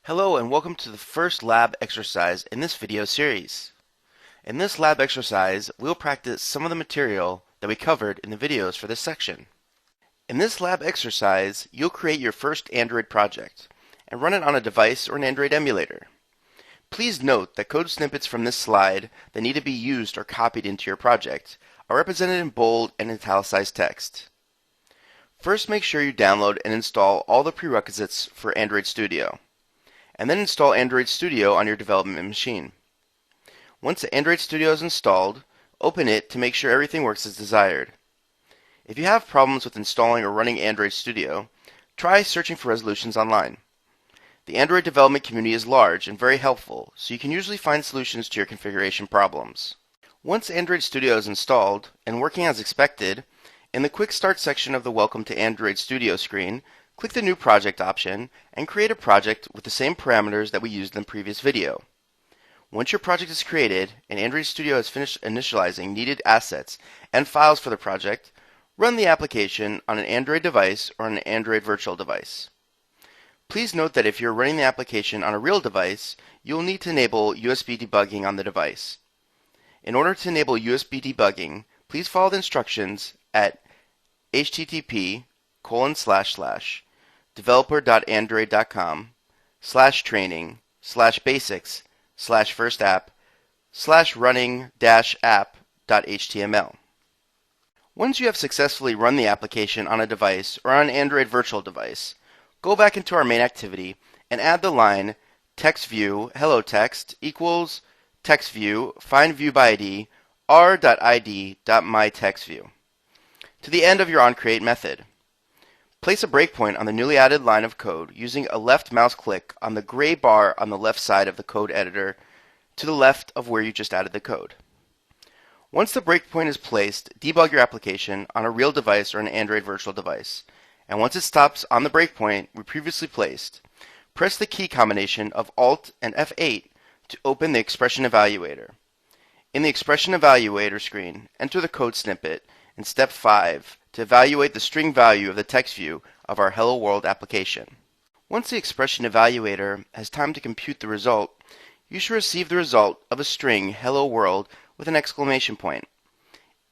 Hello and welcome to the first lab exercise in this video series. In this lab exercise, we'll practice some of the material that we covered in the videos for this section. In this lab exercise, you'll create your first Android project and run it on a device or an Android emulator. Please note that code snippets from this slide that need to be used or copied into your project are represented in bold and italicized text. First, make sure you download and install all the prerequisites for Android Studio, and then install Android Studio on your development machine. Once Android Studio is installed, open it to make sure everything works as desired. If you have problems with installing or running Android Studio, try searching for resolutions online. The Android development community is large and very helpful, so you can usually find solutions to your configuration problems. Once Android Studio is installed and working as expected, in the Quick Start section of the Welcome to Android Studio screen, click the New Project option and create a project with the same parameters that we used in the previous video. Once your project is created and Android Studio has finished initializing needed assets and files for the project, run the application on an Android device or an Android virtual device. Please note that if you're running the application on a real device, you'll need to enable USB debugging on the device. In order to enable USB debugging, please follow the instructions at http://developer.android.com/training/basics/running-app.html. Once you have successfully run the application on a device or on an Android virtual device, go back into our main activity and add the line TextView hello text equals TextView find view by ID r.id.myTextView to the end of your onCreate method. Place a breakpoint on the newly added line of code using a left mouse click on the gray bar on the left side of the code editor to the left of where you just added the code. Once the breakpoint is placed, debug your application on a real device or an Android virtual device. And once it stops on the breakpoint we previously placed, press the key combination of Alt and F8 to open the Expression Evaluator. In the Expression Evaluator screen, enter the code snippet in Step 5 to evaluate the string value of the text view of our Hello World application. Once the Expression Evaluator has time to compute the result, you should receive the result of a string Hello World with an exclamation point.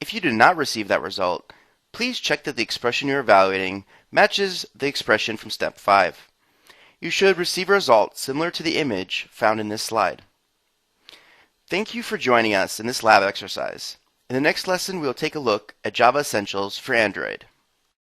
If you do not receive that result, please check that the expression you're evaluating matches the expression from Step 5. You should receive a result similar to the image found in this slide. Thank you for joining us in this lab exercise. In the next lesson, we will take a look at Java Essentials for Android.